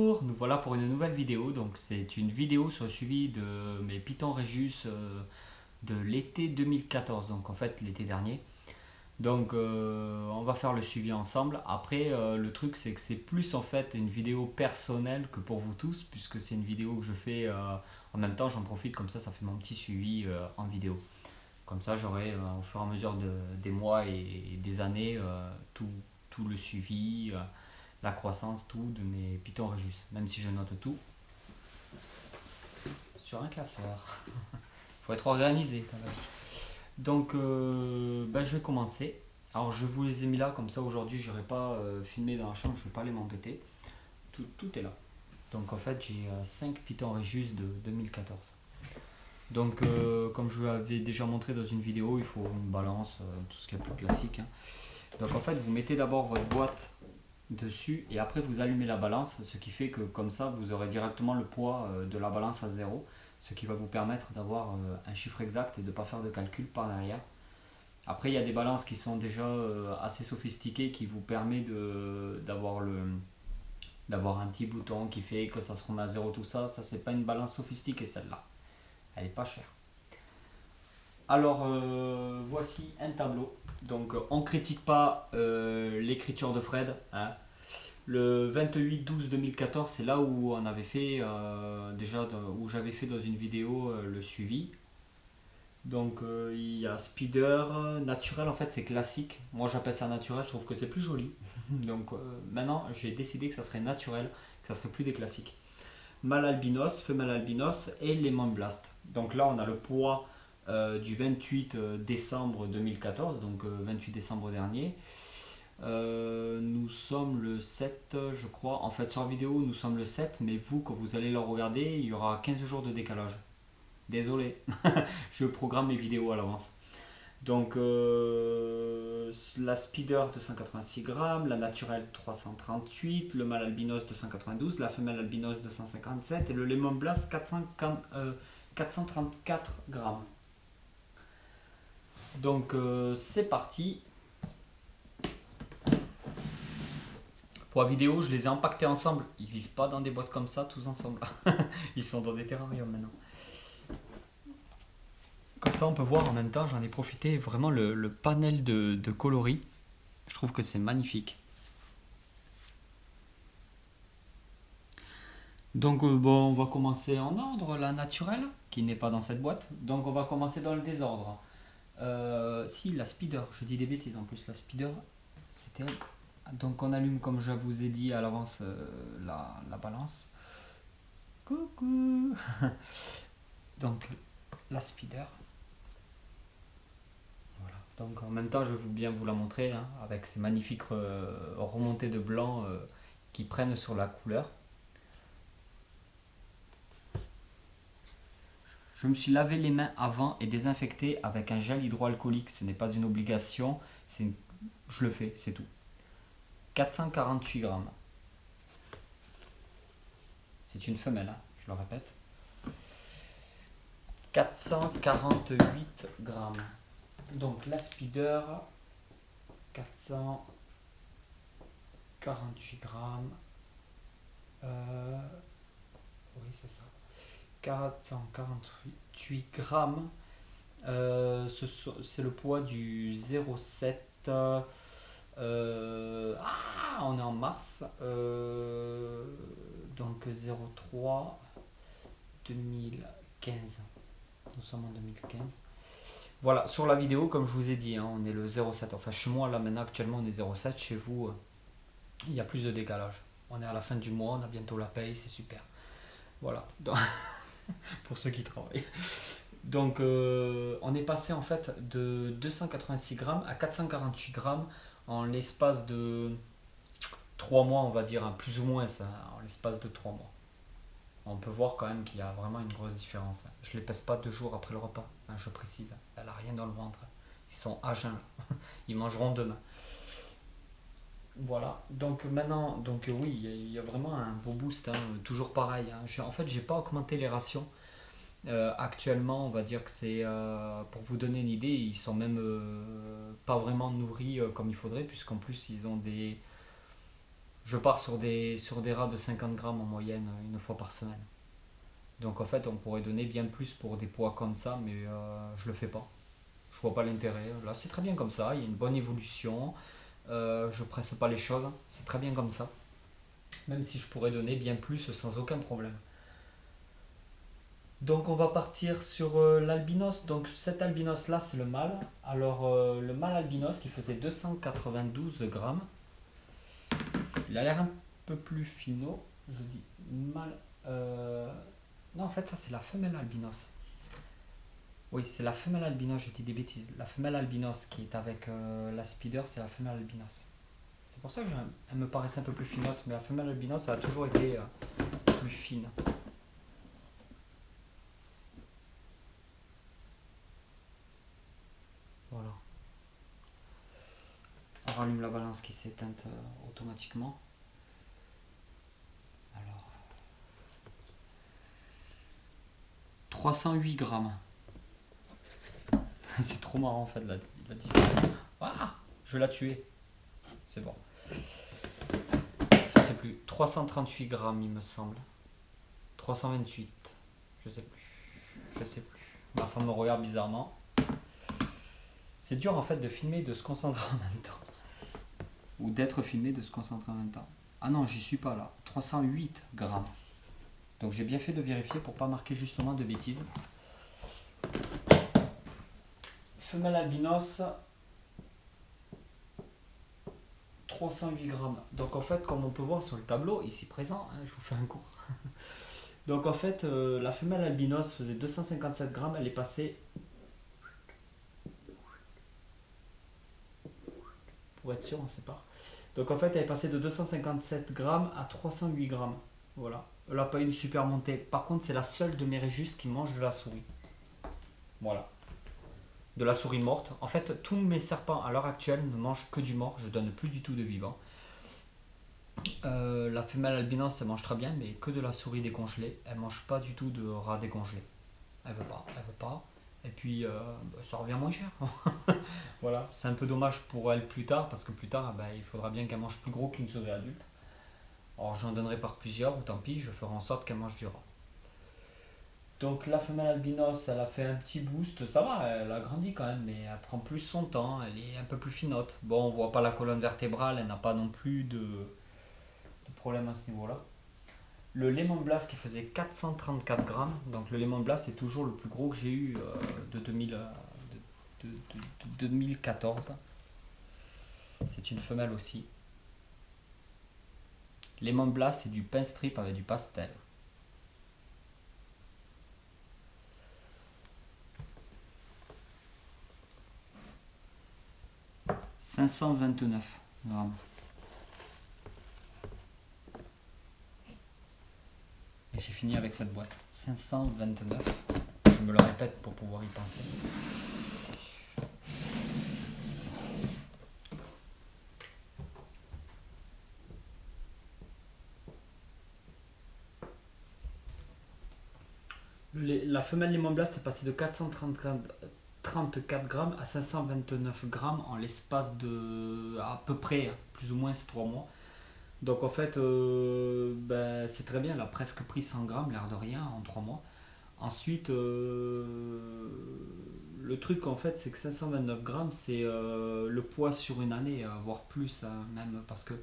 Bonjour, nous voilà pour une nouvelle vidéo. Donc c'est une vidéo sur le suivi de mes Python Regius de l'été 2014, donc en fait l'été dernier. Donc on va faire le suivi ensemble. Après le truc c'est que c'est plus en fait une vidéo personnelle que pour vous tous, puisque c'est une vidéo que je fais en même temps, j'en profite comme ça fait mon petit suivi en vidéo. Comme ça j'aurai au fur et à mesure des mois et des années tout le suivi, la croissance, tout de mes Python Regius, même si je note tout sur un classeur. Faut être organisé dans la vie. Donc, je vais commencer. Alors, je vous les ai mis là, comme ça aujourd'hui, je n'aurai pas filmé dans la chambre, je ne vais pas les m'embêter. Tout est là. Donc, en fait, j'ai 5 Python Regius de 2014. Donc, comme je vous l'avais déjà montré dans une vidéo, il faut une balance, tout ce qui est plus classique, hein. Donc, en fait, vous mettez d'abord votre boîte dessus et après vous allumez la balance, ce qui fait que comme ça vous aurez directement le poids de la balance à zéro, ce qui va vous permettre d'avoir un chiffre exact et de ne pas faire de calcul par derrière. Après il y a des balances qui sont déjà assez sophistiquées qui vous permet d'avoir un petit bouton qui fait que ça se remet à zéro, tout ça. Ça c'est pas une balance sophistiquée, celle-là, elle est pas chère. Alors voici un tableau. Donc on critique pas l'écriture de Fred, hein. Le 28-12-2014, c'est là où on avait fait où j'avais fait dans une vidéo le suivi. Donc il y a speeder, naturel, en fait c'est classique. Moi j'appelle ça naturel, je trouve que c'est plus joli. Donc maintenant j'ai décidé que ça serait naturel, que ça serait plus des classiques. Mâle albinos, femelle albinos et lemon blast. Donc là on a le poids du 28 décembre 2014, donc 28 décembre dernier. Nous sommes le 7, je crois. En fait, sur la vidéo, nous sommes le 7, mais vous, quand vous allez le regarder, il y aura 15 jours de décalage. Désolé, je programme mes vidéos à l'avance. Donc, la speeder 286 grammes, la naturelle 338, le mâle albinos 292, la femelle albinos 257 et le lemon blast 434 grammes. Donc, c'est parti. Pour la vidéo, je les ai empaquetés ensemble. Ils vivent pas dans des boîtes comme ça, tous ensemble. Ils sont dans des terrariums maintenant. Comme ça, on peut voir en même temps, j'en ai profité vraiment le panel de coloris. Je trouve que c'est magnifique. Donc, on va commencer en ordre, la naturelle, qui n'est pas dans cette boîte. Donc, on va commencer dans le désordre. Si, la speeder, je dis des bêtises en plus, la speeder, c'était. Donc, on allume, comme je vous ai dit à l'avance, la balance. Coucou. Donc la speeder. Voilà. Donc en même temps je vais bien vous la montrer, hein, avec ces magnifiques remontées de blanc qui prennent sur la couleur. Je me suis lavé les mains avant et désinfecté avec un gel hydroalcoolique. Ce n'est pas une obligation, je le fais, c'est tout. 448 grammes. C'est une femelle, hein, je le répète. 448 grammes. Donc la speeder, 448 grammes. Oui, c'est ça. 448 grammes. C'est le poids du 07. On est en mars. Donc 03 2015. Nous sommes en 2015. Voilà, sur la vidéo, comme je vous ai dit, hein, on est le 07. Enfin, chez moi, là, maintenant, actuellement, on est 07. Chez vous, il y a plus de décalage. On est à la fin du mois, on a bientôt la paye, c'est super. Voilà, donc, pour ceux qui travaillent. Donc, on est passé, en fait, de 286 grammes à 448 grammes en l'espace de 3 mois, on va dire, hein, plus ou moins ça, en l'espace de 3 mois. On peut voir quand même qu'il y a vraiment une grosse différence. Je ne les pèse pas 2 jours après le repas, hein, je précise. Elle n'a rien dans le ventre. Ils sont à jeun. Ils mangeront demain. Voilà. Donc maintenant, oui, il y a vraiment un beau boost, hein, toujours pareil, hein. En fait, j'ai pas augmenté les rations. Actuellement, on va dire que c'est pour vous donner une idée, ils sont même pas vraiment nourris comme il faudrait, puisqu'en plus ils ont des, je pars sur des rats de 50 grammes en moyenne une fois par semaine. Donc en fait, on pourrait donner bien plus pour des poids comme ça, mais je le fais pas. Je vois pas l'intérêt. Là, c'est très bien comme ça. Il y a une bonne évolution. Je presse pas les choses. C'est très bien comme ça. Même si je pourrais donner bien plus sans aucun problème. Donc on va partir sur l'albinos. Donc cet albinos là c'est le mâle. Alors le mâle albinos qui faisait 292 grammes. Il a l'air un peu plus finot. Je dis mâle. Non en fait ça c'est la femelle albinos. Oui c'est la femelle albinos, j'ai dit des bêtises. La femelle albinos qui est avec la speeder c'est la femelle albinos. C'est pour ça qu'elle me paraissait un peu plus finote. Mais la femelle albinos elle a toujours été plus fine. Voilà. On rallume la balance qui s'est éteinte automatiquement. Alors, 308 grammes. C'est trop marrant en fait la différence. Ah, je vais la tuer. C'est bon. Je sais plus. 338 grammes il me semble. 328. Je sais plus. Je sais plus. Ma femme me regarde bizarrement. C'est dur en fait de filmer et de se concentrer en même temps. Ou d'être filmé, de se concentrer en même temps. Ah non, j'y suis pas là. 308 grammes. Donc j'ai bien fait de vérifier pour pas marquer justement de bêtises. Femelle albinos, 308 grammes. Donc en fait, comme on peut voir sur le tableau, ici présent, hein, je vous fais un cours. Donc en fait, la femelle albinos faisait 257 grammes, elle est passée, pour être sûr, on ne sait pas. Donc en fait, elle est passée de 257 grammes à 308 grammes. Voilà. Elle n'a pas eu une super montée. Par contre, c'est la seule de mes réjus qui mange de la souris. Voilà. De la souris morte. En fait, tous mes serpents à l'heure actuelle ne mangent que du mort. Je donne plus du tout de vivant. La femelle albinos, elle mange très bien, mais que de la souris décongelée. Elle mange pas du tout de rat décongelé. Elle veut pas, elle veut pas. Et puis, ça revient moins cher. Voilà, c'est un peu dommage pour elle plus tard, parce que plus tard, il faudra bien qu'elle mange plus gros qu'une souris adulte. Alors, j'en donnerai par plusieurs, ou tant pis, je ferai en sorte qu'elle mange du rat. Donc la femelle albinos, elle a fait un petit boost, ça va, elle a grandi quand même, mais elle prend plus son temps, elle est un peu plus finote. Bon, on voit pas la colonne vertébrale, elle n'a pas non plus de problème à ce niveau-là. Le Lemon Blast qui faisait 434 grammes, donc le Lemon Blast c'est toujours le plus gros que j'ai eu de 2014. C'est une femelle aussi. Lemon Blast c'est du pain strip avec du pastel. « 529 grammes. » Et j'ai fini avec cette boîte. 529. Je me le répète pour pouvoir y penser. La femelle Lemon Blast est passée de 434 grammes à 529 grammes en l'espace de à peu près, plus ou moins 3 mois. Donc en fait, c'est très bien, elle a presque pris 100 grammes, l'air de rien, en 3 mois. Ensuite, le truc en fait, c'est que 529 grammes, c'est le poids sur une année, voire plus, même, parce que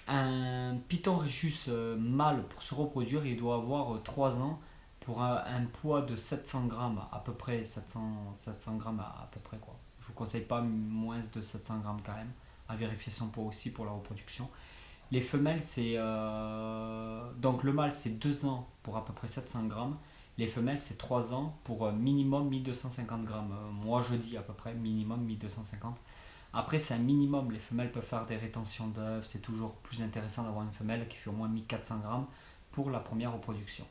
un Python rhésus mâle, pour se reproduire, il doit avoir 3 ans pour un poids de 700 grammes, à peu près, 700 grammes à peu près, quoi. Je vous conseille pas moins de 700 grammes quand même, à vérifier son poids aussi pour la reproduction. Les femelles, c'est. Donc le mâle, c'est 2 ans pour à peu près 700 grammes. Les femelles, c'est 3 ans pour minimum 1250 grammes. Moi, je dis à peu près minimum 1250. Après, c'est un minimum. Les femelles peuvent faire des rétentions d'œufs. C'est toujours plus intéressant d'avoir une femelle qui fait au moins 1400 grammes pour la première reproduction.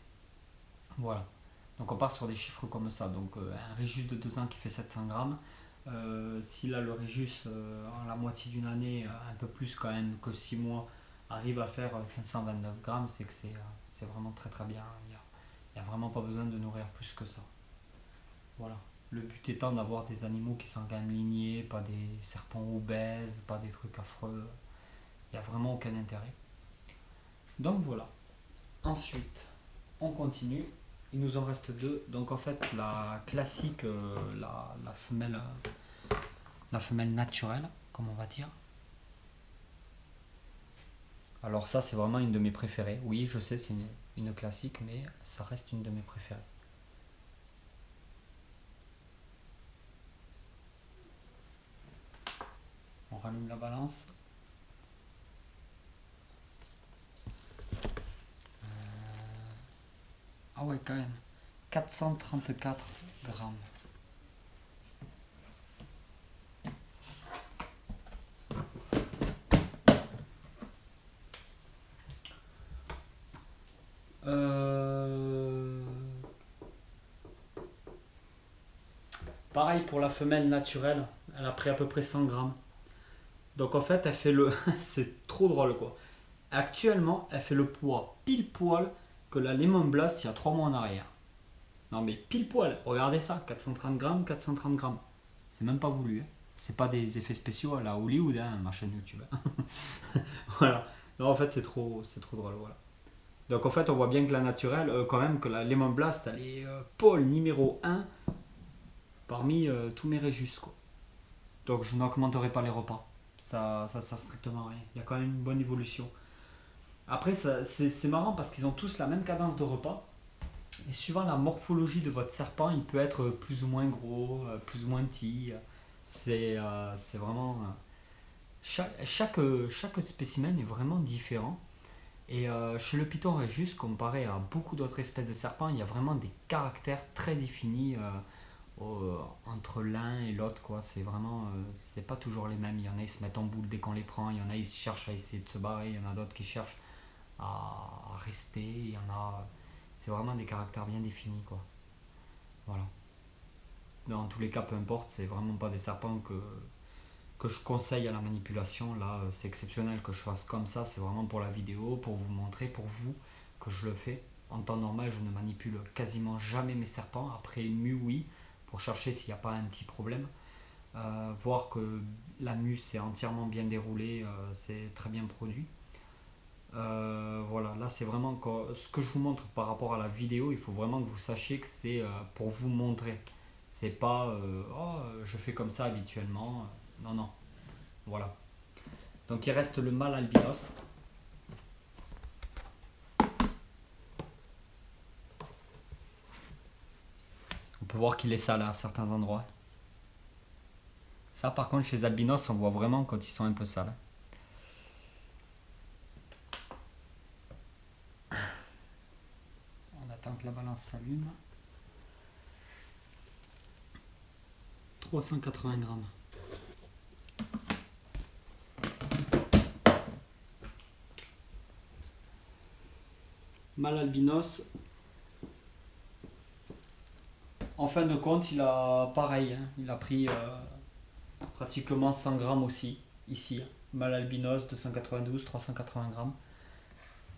Voilà. Donc on part sur des chiffres comme ça. Donc un réjus de 2 ans qui fait 700 grammes. Si là le réjus en la moitié d'une année, un peu plus quand même que 6 mois, arrive à faire 529 grammes, c'est que c'est vraiment très très bien. Il n'y a vraiment pas besoin de nourrir plus que ça. Voilà. Le but étant d'avoir des animaux qui sont quand même lignés, pas des serpents obèses, pas des trucs affreux. n'y a vraiment aucun intérêt. Donc voilà. Ensuite, on continue. Il nous en reste deux. Donc en fait, la classique, la femelle naturelle, comme on va dire. Alors ça, c'est vraiment une de mes préférées. Oui, je sais, c'est une classique, mais ça reste une de mes préférées. On rallume la balance. Ah ouais, quand même. 434 grammes. Pareil pour la femelle naturelle, elle a pris à peu près 100 grammes. Donc en fait, elle fait le... c'est trop drôle quoi. Actuellement, elle fait le poids pile poil que la Lemon Blast il y a 3 mois en arrière. Non mais pile poil, regardez ça, 430 grammes, 430 grammes. C'est même pas voulu. Hein. C'est pas des effets spéciaux à la Hollywood, hein, ma chaîne YouTube. Voilà. Non, en fait, c'est trop drôle. Voilà. Donc en fait, on voit bien que la naturelle, quand même, que la Lemon Blast, elle est pôle numéro 1 parmi tous mes Réjus. Quoi. Donc je n'augmenterai pas les repas. Ça sert strictement à rien. Il y a quand même une bonne évolution. Après, c'est marrant parce qu'ils ont tous la même cadence de repas. Et suivant la morphologie de votre serpent, il peut être plus ou moins gros, plus ou moins petit. C'est vraiment... chaque spécimen est vraiment différent. Et chez le Python Regius, comparé à beaucoup d'autres espèces de serpents, il y a vraiment des caractères très définis entre l'un et l'autre. C'est vraiment... c'est pas toujours les mêmes. Il y en a qui se mettent en boule dès qu'on les prend. Il y en a qui cherchent à essayer de se barrer. Il y en a d'autres qui cherchent à rester. Il y en a... C'est vraiment des caractères bien définis, quoi. Voilà. Dans tous les cas, peu importe, c'est vraiment pas des serpents que je conseille à la manipulation. Là, c'est exceptionnel que je fasse comme ça. C'est vraiment pour la vidéo, pour vous montrer, pour vous, que je le fais. En temps normal, je ne manipule quasiment jamais mes serpents. Après une mue, oui, pour chercher s'il n'y a pas un petit problème. Voir que la mue s'est entièrement bien déroulée, c'est très bien produit. Voilà, là c'est vraiment ce que je vous montre par rapport à la vidéo. Il faut vraiment que vous sachiez que c'est pour vous montrer. C'est pas oh, je fais comme ça habituellement. Non, non. Voilà. Donc il reste le mâle albinos. On peut voir qu'il est sale à certains endroits. Ça par contre chez les albinos on voit vraiment quand ils sont un peu sales. On attend que la balance s'allume. 380 grammes. Mâle albinos. En fin de compte, il a pareil, hein, il a pris pratiquement 100 grammes aussi, ici. Mâle albinos 292, 380 grammes.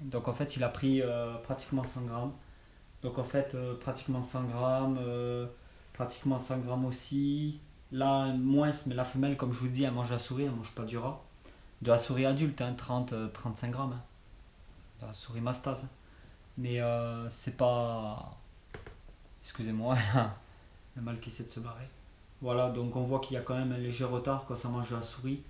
Donc en fait, il a pris pratiquement 100 grammes. Donc en fait, pratiquement 100 grammes, pratiquement 100 grammes aussi. Là, moins, mais la femelle, comme je vous dis, elle mange la souris, elle mange pas du rat. De la souris adulte, hein, 30-35 grammes. Hein. De la souris mastase. Mais c'est pas... Excusez-moi, le mâle qui essaie de se barrer. Voilà, donc on voit qu'il y a quand même un léger retard quand ça mange de la souris.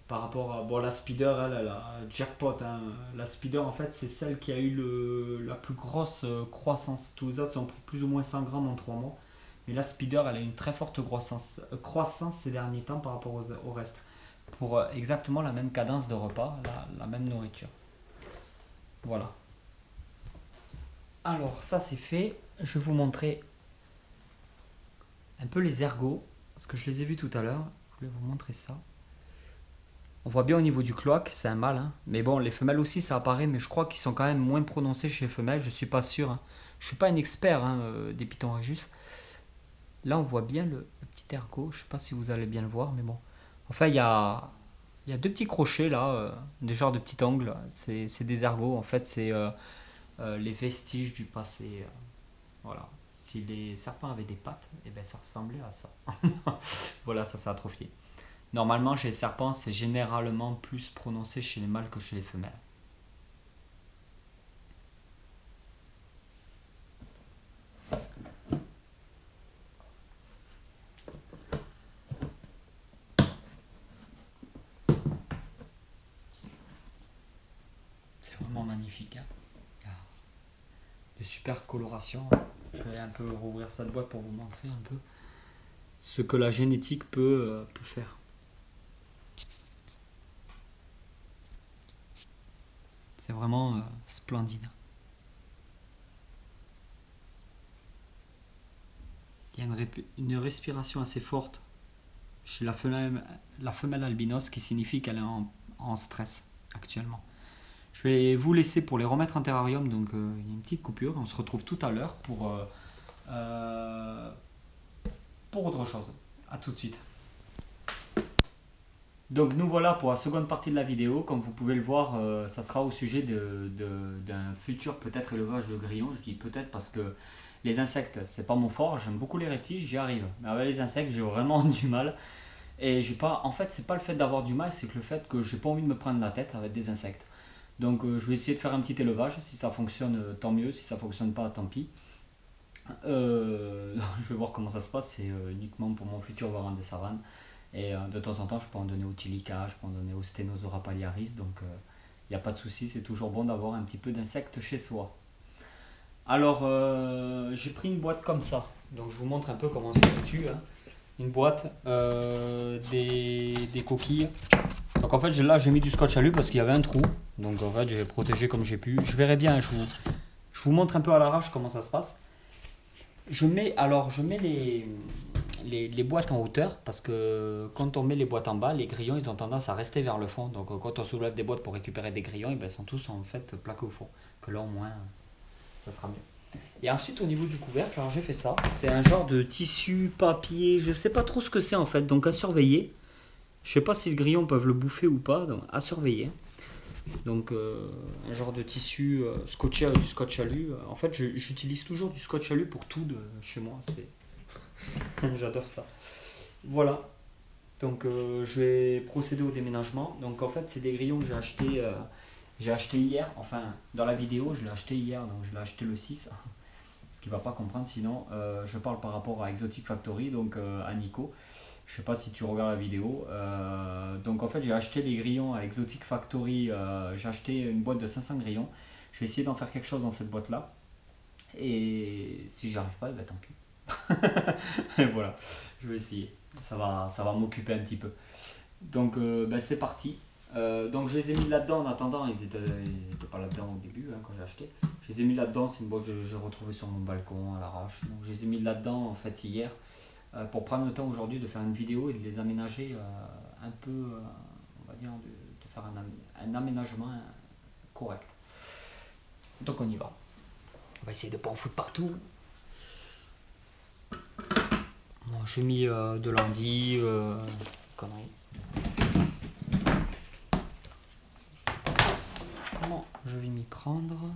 Par rapport à... Bon, la speeder, elle a jackpot. Hein. La speeder, en fait, c'est celle qui a eu la plus grosse croissance. Tous les autres ont pris plus ou moins 100 grammes en 3 mois. Mais la speeder, elle a une très forte croissance ces derniers temps par rapport au reste. Pour exactement la même cadence de repas, la même nourriture. Voilà. Alors, ça c'est fait. Je vais vous montrer un peu les ergots. Parce que je les ai vus tout à l'heure. Je vais vous montrer ça. On voit bien au niveau du cloaque, c'est un mâle. Hein. Mais bon, les femelles aussi, ça apparaît. Mais je crois qu'ils sont quand même moins prononcés chez les femelles. Je suis pas sûr. Hein. Je suis pas un expert hein, des Python Regius. Là, on voit bien le petit ergot. Je sais pas si vous allez bien le voir. Mais bon. Enfin, il y a deux petits crochets là. Des genres de petits angles. C'est des ergots. En fait, c'est les vestiges du passé. Voilà. Si les serpents avaient des pattes, et ben ça ressemblait à ça. Voilà, ça s'est atrophié. Normalement, chez les serpents, c'est généralement plus prononcé chez les mâles que chez les femelles. C'est vraiment magnifique. Hein. Il y a de super colorations. Je vais un peu rouvrir cette boîte pour vous montrer un peu ce que la génétique peut faire. C'est vraiment splendide. Il y a une respiration assez forte chez la femelle albinos qui signifie qu'elle est en stress actuellement. Je vais vous laisser pour les remettre en terrarium, donc il y a une petite coupure. On se retrouve tout à l'heure pour autre chose. A tout de suite. Donc nous voilà pour la seconde partie de la vidéo. Comme vous pouvez le voir, ça sera au sujet d'un futur peut-être élevage de grillons. Je dis peut-être parce que les insectes, c'est pas mon fort. J'aime beaucoup les reptiles, j'y arrive. Mais avec les insectes, j'ai vraiment du mal. Et j'ai pas, en fait, c'est pas le fait d'avoir du mal, c'est que le fait que j'ai pas envie de me prendre la tête avec des insectes. Donc je vais essayer de faire un petit élevage. Si ça fonctionne, tant mieux. Si ça fonctionne pas, tant pis. Je vais voir comment ça se passe. C'est uniquement pour mon futur varan des savanes. Et de temps en temps, je peux en donner au Tilica, je peux en donner au Stenosora paliaris. Donc il n'y a pas de souci. C'est toujours bon d'avoir un petit peu d'insectes chez soi. Alors j'ai pris une boîte comme ça. Donc je vous montre un peu comment c'est foutu. Hein. Une boîte, des coquilles. Donc en fait là j'ai mis du scotch alu parce qu'il y avait un trou. Donc en fait j'ai protégé comme j'ai pu. Je verrai bien, je vous montre un peu à l'arrache comment ça se passe. Je mets les boîtes en hauteur parce que quand on met les boîtes en bas, les grillons ils ont tendance à rester vers le fond. Donc quand on soulève des boîtes pour récupérer des grillons, ils sont tous en fait plaqués au fond. Que là au moins ça sera mieux. Et ensuite au niveau du couvercle, alors j'ai fait ça. C'est un genre de tissu, papier, je sais pas trop ce que c'est en fait, donc à surveiller. Je sais pas si les grillons peuvent le bouffer ou pas, donc à surveiller. Donc un genre de tissu scotché avec du scotch alu. En fait j'utilise toujours du scotch alu pour tout chez moi. J'adore ça. Voilà. Donc je vais procéder au déménagement. Donc en fait c'est des grillons que j'ai acheté hier. Enfin dans la vidéo je l'ai acheté hier. Donc je l'ai acheté le 6. Ce qu'il va pas comprendre sinon je parle par rapport à Exotic Factory. Donc à Nico. Je sais pas si tu regardes la vidéo. Donc en fait j'ai acheté les grillons à Exotic Factory. J'ai acheté une boîte de 500 grillons. Je vais essayer d'en faire quelque chose dans cette boîte là. Et si j'y arrive pas, ben tant pis. Et voilà, je vais essayer. Ça va m'occuper un petit peu. Donc ben c'est parti. Donc je les ai mis là-dedans en attendant. Ils étaient pas là-dedans au début hein, quand j'ai acheté. Je les ai mis là-dedans. C'est une boîte que j'ai retrouvée sur mon balcon à l'arrache. Donc je les ai mis là-dedans en fait hier. Pour prendre le temps aujourd'hui de faire une vidéo et de les aménager un peu, on va dire, de faire un aménagement correct. Donc on y va. On va essayer de ne pas en foutre partout. Bon, j'ai mis de l'endive, conneries. Je sais pas comment je vais m'y prendre.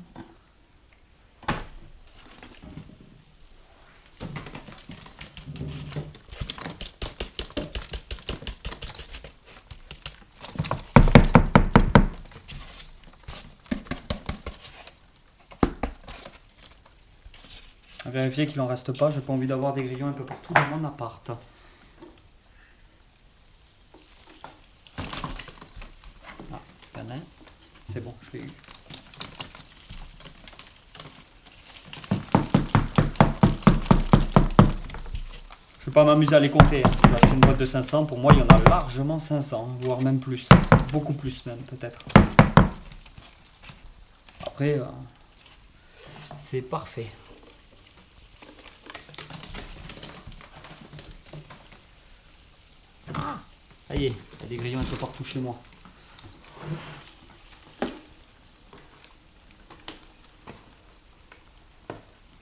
Vérifier qu'il n'en reste pas, j'ai pas envie d'avoir des grillons un peu partout dans mon appart. Ah, il y en a un. C'est bon, je l'ai eu. Je vais pas m'amuser à les compter. J'ai acheté une boîte de 500, pour moi il y en a largement 500, voire même plus. Beaucoup plus même peut-être. Après, c'est parfait. Ça y est, il y a des grillons un peu partout chez moi.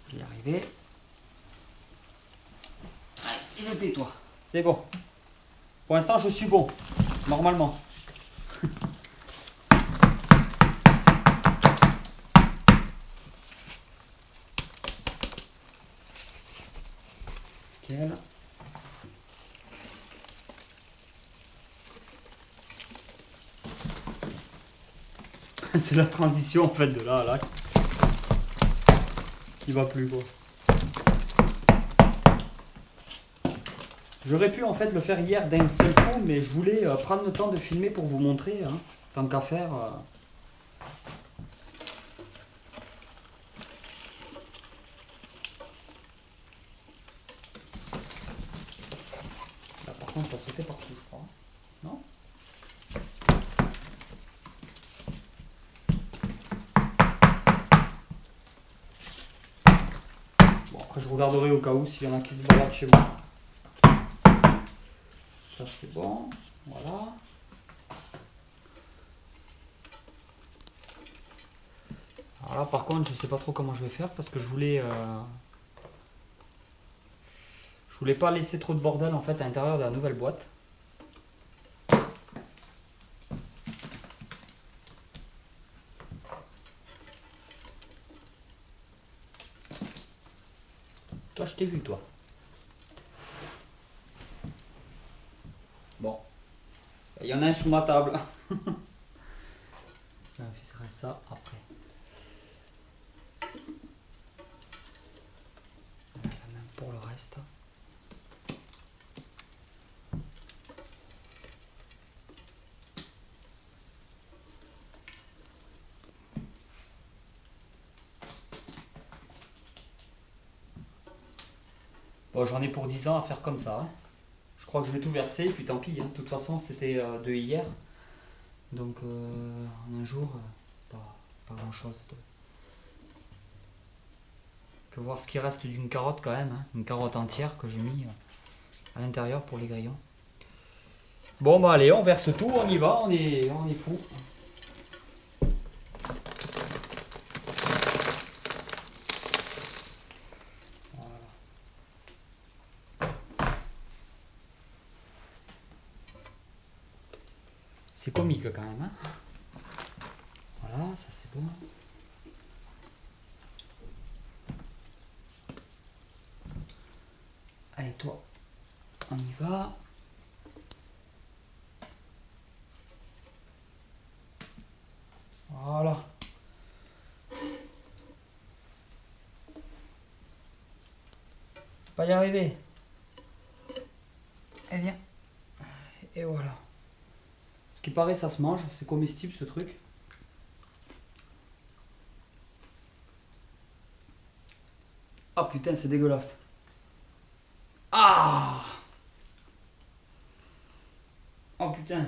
Je vais y arriver. Allez, jetez-toi. C'est bon. Pour l'instant, je suis bon. Normalement. Nickel. C'est la transition en fait de là à là qui va plus quoi. J'aurais pu en fait le faire hier d'un seul coup, mais je voulais prendre le temps de filmer pour vous montrer, hein, tant qu'à faire. Là par contre ça sautait partout je crois. Non? Bon après je regarderai au cas où s'il y en a qui se baladent chez moi. Ça c'est bon, voilà. Alors là par contre je sais pas trop comment je vais faire parce que je voulais pas laisser trop de bordel en fait à l'intérieur de la nouvelle boîte. Toi je t'ai vu toi. Bon. Il y en a un sous ma table. Je ferai ça après. Même pour le reste. Bon, j'en ai pour 10 ans à faire comme ça. Hein. Je crois que je vais tout verser, puis tant pis. Hein. De toute façon, c'était de hier. Donc, en un jour, pas grand chose. On peut voir ce qui reste d'une carotte quand même. Hein. Une carotte entière que j'ai mis à l'intérieur pour les grillons. Bon, bah allez, on verse tout, on y va, on est fou. C'est comique quand même. Hein. Voilà, ça c'est bon. Allez, toi, on y va. Voilà. Pas y arriver. Eh bien. Et voilà. Ce qui paraît, ça se mange. C'est comestible ce truc. Ah putain, c'est dégueulasse. Ah! Oh putain.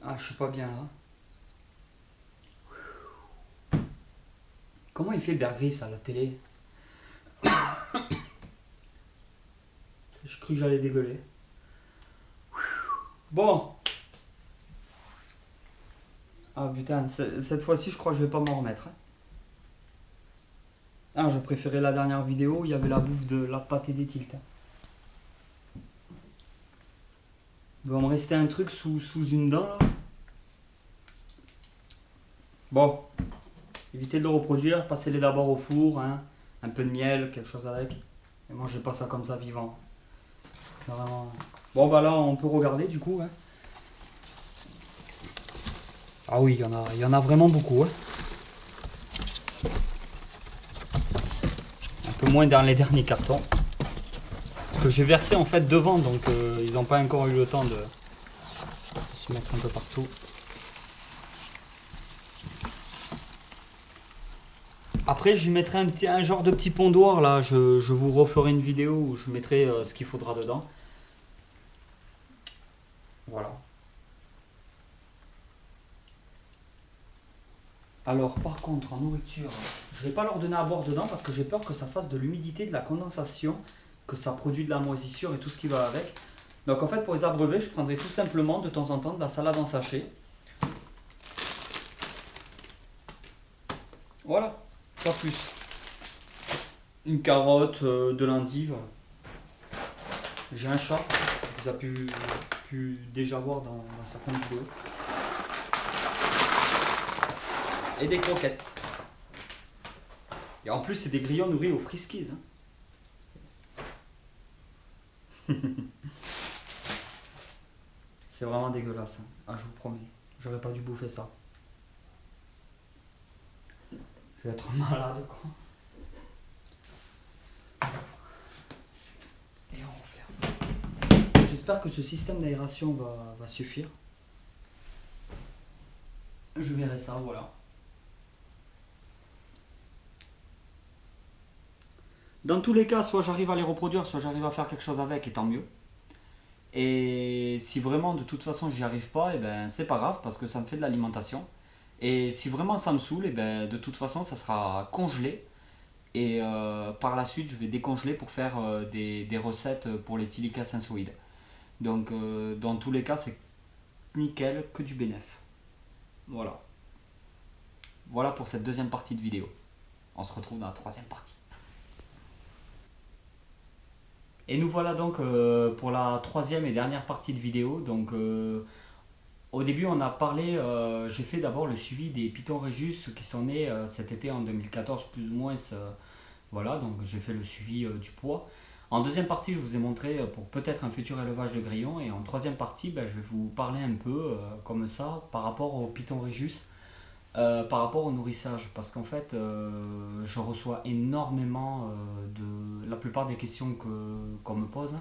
Ah, je suis pas bien là. Comment il fait Bear Grylls à la télé? Je cru que j'allais dégueuler. Bon. Ah putain, cette fois-ci je crois que je vais pas m'en remettre. Ah, je préférais la dernière vidéo où il y avait la bouffe de la pâte et des tilts. Il va me rester un truc sous une dent là. Bon. Évitez de le reproduire, passez-les d'abord au four, hein. Un peu de miel, quelque chose avec. Et mangez pas ça comme ça vivant. Vraiment. Bon bah là on peut regarder du coup. Hein. Ah oui, il y en a vraiment beaucoup. Hein. Un peu moins dans les derniers cartons. Parce que j'ai versé en fait devant, donc ils n'ont pas encore eu le temps de se mettre un peu partout. Après je mettrai un genre de petit pondoir là, je vous referai une vidéo où je mettrai ce qu'il faudra dedans. Voilà. Alors par contre en nourriture, je ne vais pas leur donner à boire dedans parce que j'ai peur que ça fasse de l'humidité, de la condensation, que ça produit de la moisissure et tout ce qui va avec. Donc en fait pour les abreuver, je prendrai tout simplement de temps en temps de la salade en sachet. Voilà, pas plus. Une carotte, de l'endive. J'ai un chat, vous avez pu déjà voir dans certaines vidéos. Et des croquettes. Et en plus, c'est des grillons nourris aux Friskies. Hein. C'est vraiment dégueulasse. Hein. Ah, je vous promets. J'aurais pas dû bouffer ça. Je vais être malade, quoi. Et on referme. J'espère que ce système d'aération va suffire. Je verrai ça, voilà. Dans tous les cas, soit j'arrive à les reproduire, soit j'arrive à faire quelque chose avec, et tant mieux. Et si vraiment de toute façon j'y arrive pas, et ben c'est pas grave parce que ça me fait de l'alimentation. Et si vraiment ça me saoule, et ben de toute façon ça sera congelé. Et par la suite je vais décongeler pour faire des recettes pour les tilica sensoïdes. Donc dans tous les cas c'est nickel, que du bénéf. Voilà. Voilà pour cette deuxième partie de vidéo. On se retrouve dans la troisième partie. Et nous voilà donc pour la troisième et dernière partie de vidéo. Donc au début on a parlé, j'ai fait d'abord le suivi des pitons Régis qui sont nés cet été en 2014 plus ou moins. Voilà, donc j'ai fait le suivi du poids. En deuxième partie je vous ai montré pour peut-être un futur élevage de grillons. Et en troisième partie je vais vous parler un peu comme ça par rapport aux pitons Régis. Par rapport au nourrissage, parce qu'en fait je reçois énormément de la plupart des questions qu'on me pose,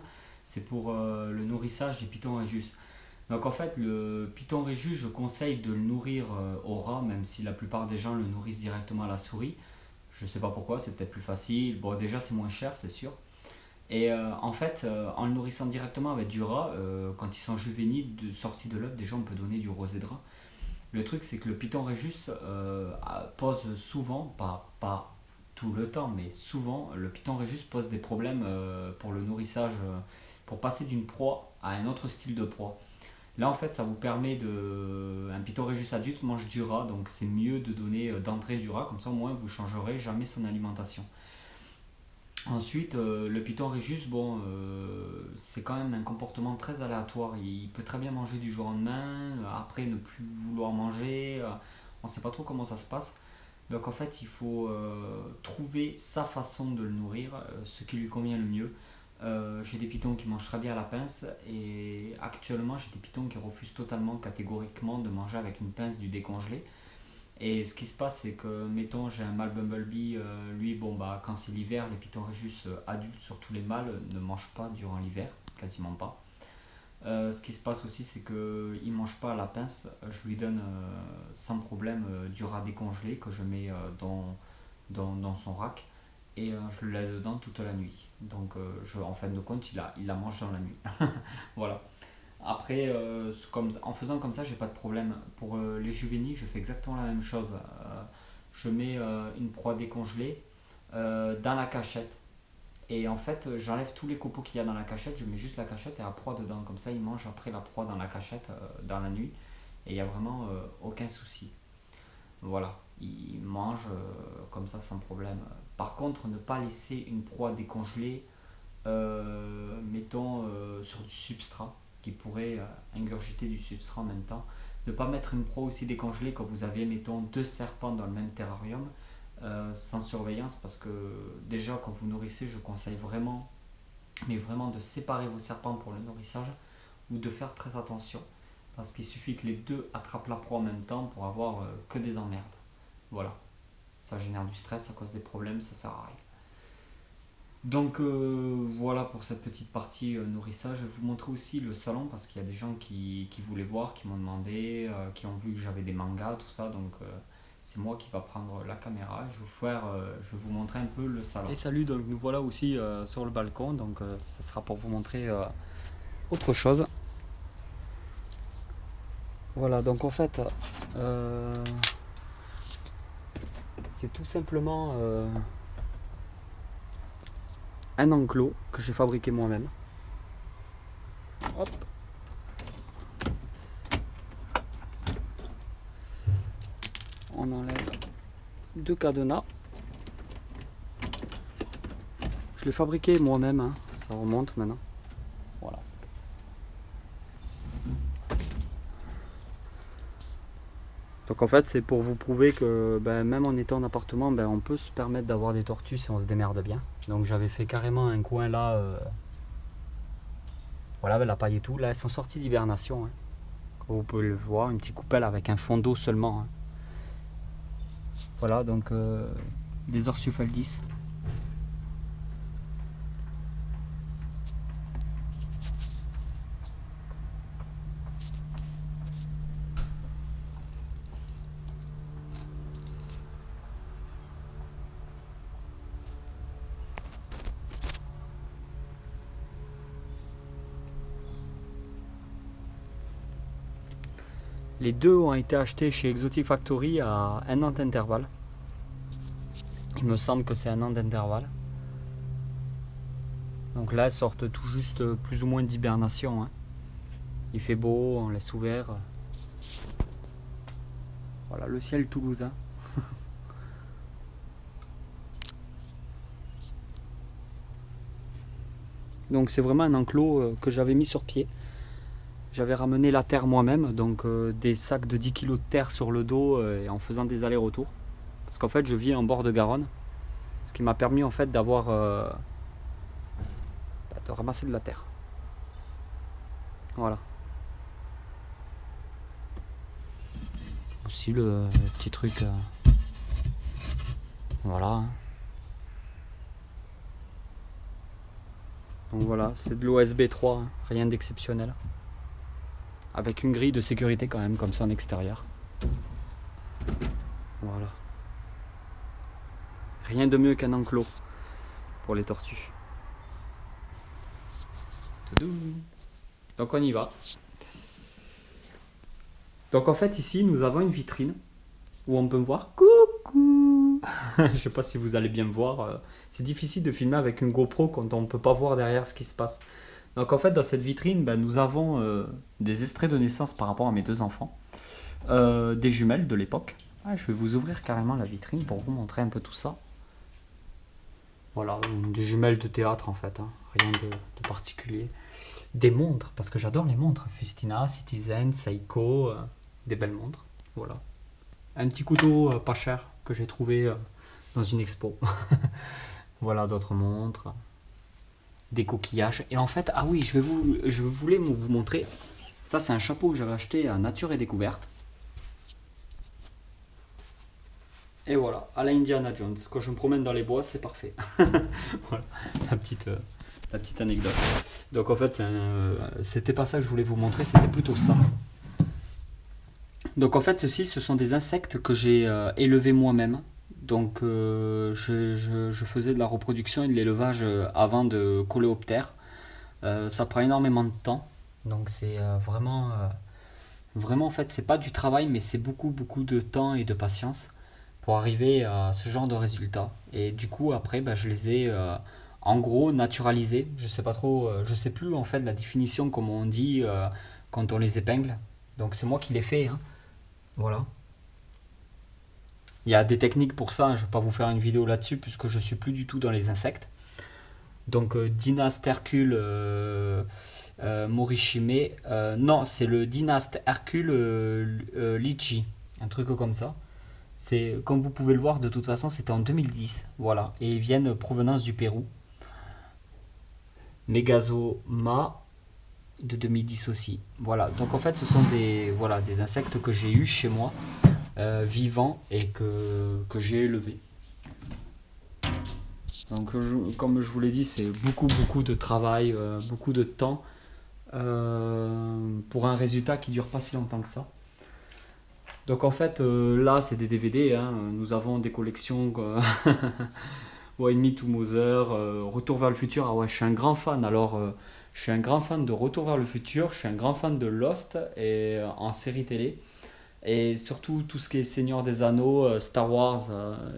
c'est pour le nourrissage des pitons Régis. Donc en fait le piton Régis je conseille de le nourrir au rat, même si la plupart des gens le nourrissent directement à la souris. Je sais pas pourquoi, c'est peut-être plus facile, bon déjà c'est moins cher c'est sûr. Et en fait en le nourrissant directement avec du rat, quand ils sont juvéniles, sortis de l'œuf, déjà on peut donner du rosé de rat. Le truc, c'est que le Python Régis pose souvent, pas tout le temps, mais souvent, le Python Régis pose des problèmes pour le nourrissage, pour passer d'une proie à un autre style de proie. Là, en fait, ça vous permet de. Un Python Régis adulte mange du rat, donc c'est mieux de donner d'entrée du rat, comme ça au moins vous ne changerez jamais son alimentation. Ensuite, le Python Régis, bon, c'est quand même un comportement très aléatoire. Il peut très bien manger du jour au lendemain, après ne plus vouloir manger. On ne sait pas trop comment ça se passe. Donc en fait, il faut trouver sa façon de le nourrir, ce qui lui convient le mieux. J'ai des pitons qui mangent très bien à la pince et actuellement j'ai des pitons qui refusent totalement, catégoriquement de manger avec une pince du décongelé. Et ce qui se passe, c'est que, mettons, j'ai un mâle Bumblebee, lui, bon, bah, quand c'est l'hiver, les pitons Régis adultes, surtout les mâles, ne mangent pas durant l'hiver, quasiment pas. Ce qui se passe aussi, c'est qu'il ne mange pas à la pince. Je lui donne sans problème du rat décongelé que je mets dans son rack et je le laisse dedans toute la nuit. Donc, en fin de compte, il la mange dans la nuit. Voilà. Après, en faisant comme ça, j'ai pas de problème. Pour les juvéniles, je fais exactement la même chose. Je mets une proie décongelée dans la cachette. Et en fait, j'enlève tous les copeaux qu'il y a dans la cachette, je mets juste la cachette et la proie dedans. Comme ça, ils mangent après la proie dans la cachette dans la nuit. Et il n'y a vraiment aucun souci. Voilà, ils mangent comme ça sans problème. Par contre, ne pas laisser une proie décongelée, mettons, sur du substrat qui pourrait ingurgiter du substrat en même temps. Ne pas mettre une proie aussi décongelée quand vous avez, mettons, deux serpents dans le même terrarium sans surveillance, parce que déjà quand vous nourrissez, je conseille vraiment, mais vraiment de séparer vos serpents pour le nourrissage ou de faire très attention parce qu'il suffit que les deux attrapent la proie en même temps pour avoir que des emmerdes. Voilà, ça génère du stress, ça cause des problèmes, ça sert à rien. Donc voilà pour cette petite partie nourrissage. Je vais vous montrer aussi le salon parce qu'il y a des gens qui voulaient voir, qui m'ont demandé, qui ont vu que j'avais des mangas, tout ça. Donc c'est moi qui va prendre la caméra. Je vais vous montrer un peu le salon. Et salut, donc nous voilà aussi sur le balcon. Donc ça sera pour vous montrer autre chose. Voilà, donc en fait c'est tout simplement un enclos que j'ai fabriqué moi-même. Hop. On enlève deux cadenas. Je l'ai fabriqué moi-même, hein. Ça remonte maintenant. Voilà. Donc en fait c'est pour vous prouver que même en étant en appartement, on peut se permettre d'avoir des tortues si on se démerde bien. Donc j'avais fait carrément un coin là Voilà, la paille et tout. Là, elles sont sorties d'hibernation. Hein. Comme vous pouvez le voir, une petite coupelle avec un fond d'eau seulement. Hein. Voilà, donc des Orsiophaltis. Les deux ont été achetés chez Exotic Factory à un an d'intervalle. Il me semble que c'est un an d'intervalle. Donc là, elles sortent tout juste plus ou moins d'hibernation. Hein. Il fait beau, on laisse ouvert. Voilà le ciel toulousain. Donc c'est vraiment un enclos que j'avais mis sur pied. J'avais ramené la terre moi-même, donc des sacs de 10 kg de terre sur le dos et en faisant des allers-retours. Parce qu'en fait je vis en bord de Garonne. Ce qui m'a permis en fait d'avoir de ramasser de la terre. Voilà. Aussi le petit truc. Voilà. Hein. Donc voilà, c'est de l'OSB 3, hein, rien d'exceptionnel. Avec une grille de sécurité quand même, comme ça en extérieur. Voilà. Rien de mieux qu'un enclos pour les tortues. Donc on y va. Donc en fait ici nous avons une vitrine où on peut me voir. Coucou. Je sais pas si vous allez bien me voir. C'est difficile de filmer avec une GoPro quand on ne peut pas voir derrière ce qui se passe. Donc en fait dans cette vitrine nous avons des extraits de naissance par rapport à mes deux enfants. Des jumelles de l'époque. Ah, je vais vous ouvrir carrément la vitrine pour vous montrer un peu tout ça. Voilà, des jumelles de théâtre en fait, hein. Rien de particulier. Des montres, parce que j'adore les montres. Festina, Citizen, Seiko, des belles montres. Voilà. Un petit couteau pas cher que j'ai trouvé dans une expo. Voilà, d'autres montres. Des coquillages. Et en fait, ah oui, je voulais vous montrer. Ça, c'est un chapeau que j'avais acheté à Nature et Découverte. Et voilà, à la Indiana Jones. Quand je me promène dans les bois, c'est parfait. Voilà, la petite anecdote. Donc en fait, c'était pas ça que je voulais vous montrer, c'était plutôt ça. Donc en fait, ce sont des insectes que j'ai élevés moi-même. Donc je faisais de la reproduction et de l'élevage avant de coléoptères. Ça prend énormément de temps. Donc c'est vraiment en fait, c'est pas du travail, mais c'est beaucoup de temps et de patience pour arriver à ce genre de résultats. Et du coup, après, je les ai en gros naturalisés. Je sais pas trop, je sais plus en fait la définition, comme on dit quand on les épingle. Donc c'est moi qui l'ai fait. Hein. Voilà. Il y a des techniques pour ça. Je vais pas vous faire une vidéo là-dessus puisque je suis plus du tout dans les insectes. Donc Dynaste Hercule Morishime. Non, c'est le Dynaste Hercule Litchi. Un truc comme ça. C'est, comme vous pouvez le voir, de toute façon, c'était en 2010. Voilà. Et ils viennent provenance du Pérou. Megazoma de 2010 aussi. Voilà. Donc en fait, ce sont des insectes que j'ai eus chez moi, vivants, et que j'ai élevés. Donc comme je vous l'ai dit, c'est beaucoup de travail, beaucoup de temps pour un résultat qui dure pas si longtemps que ça. Donc en fait, là c'est des DVD, hein. Nous avons des collections Why Me to Mother, Retour vers le futur. Ah ouais, je suis un grand fan. Alors, je suis un grand fan de Retour vers le futur, je suis un grand fan de Lost et en série télé. Et surtout tout ce qui est Seigneur des Anneaux, Star Wars,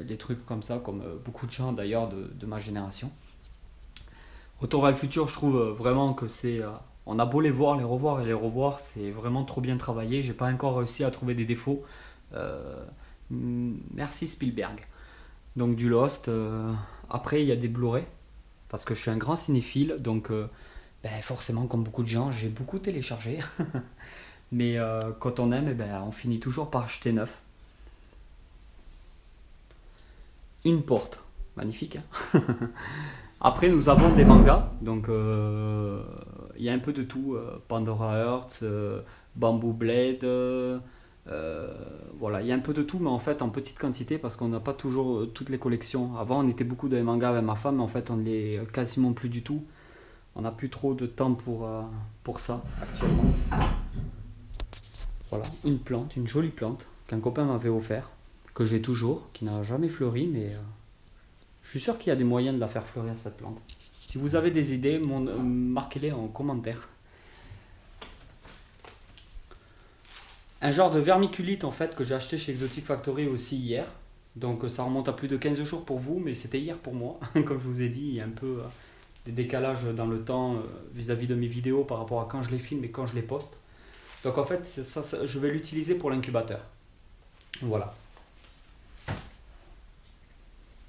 les trucs comme ça, comme beaucoup de gens d'ailleurs de ma génération. Retour vers le futur, je trouve vraiment que c'est... on a beau les voir, les revoir et les revoir, c'est vraiment trop bien travaillé. J'ai pas encore réussi à trouver des défauts. Merci Spielberg. Donc du Lost. Après, il y a des Blu-ray. Parce que je suis un grand cinéphile. Donc forcément, comme beaucoup de gens, j'ai beaucoup téléchargé. Mais quand on aime, on finit toujours par acheter neuf. Une porte. Magnifique. Hein. Après, nous avons des mangas. Donc il y a un peu de tout, Pandora Hearts, Bamboo Blade, voilà, il y a un peu de tout, mais en fait en petite quantité parce qu'on n'a pas toujours toutes les collections. Avant, on était beaucoup dans les mangas avec ma femme, mais en fait, on ne l'est quasiment plus du tout. On n'a plus trop de temps pour ça actuellement. Voilà, une plante, une jolie plante qu'un copain m'avait offert, que j'ai toujours, qui n'a jamais fleuri, mais je suis sûr qu'il y a des moyens de la faire fleurir cette plante. Si vous avez des idées, marquez-les en commentaire. Un genre de vermiculite en fait que j'ai acheté chez Exotic Factory aussi hier. Donc ça remonte à plus de 15 jours pour vous, mais c'était hier pour moi. Comme je vous ai dit, il y a un peu des décalages dans le temps vis-à-vis de mes vidéos par rapport à quand je les filme et quand je les poste. Donc en fait, je vais l'utiliser pour l'incubateur. Voilà.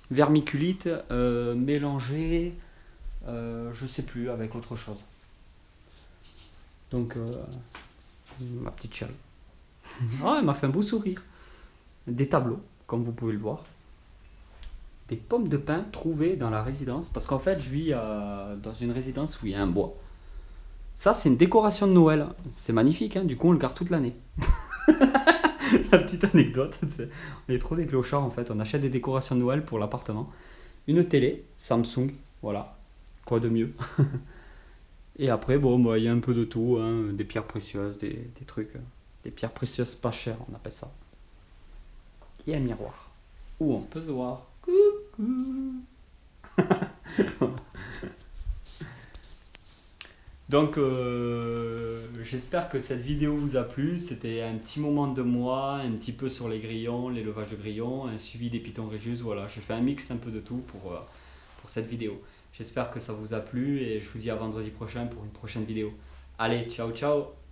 Vermiculite mélangé, je sais plus, avec autre chose. Donc ma petite chiale. Ah, elle m'a fait un beau sourire. Des tableaux, comme vous pouvez le voir. Des pommes de pin trouvées dans la résidence. Parce qu'en fait, je vis dans une résidence où il y a un bois. Ça, c'est une décoration de Noël. C'est magnifique, hein. Du coup, on le garde toute l'année. La petite anecdote, on est trop des clochards en fait. On achète des décorations de Noël pour l'appartement. Une télé, Samsung, voilà. Quoi de mieux. Et après, bon, bah, il y a un peu de tout, hein. Des pierres précieuses, des trucs. Des pierres précieuses pas chères, on appelle ça. Et un miroir. Où on peut se voir. Coucou. Donc j'espère que cette vidéo vous a plu. C'était un petit moment de moi, un petit peu sur les grillons, l'élevage de grillons, un suivi des pitons Régius. Voilà, je fais un mix un peu de tout pour cette vidéo. J'espère que ça vous a plu et je vous dis à vendredi prochain pour une prochaine vidéo. Allez, ciao ciao!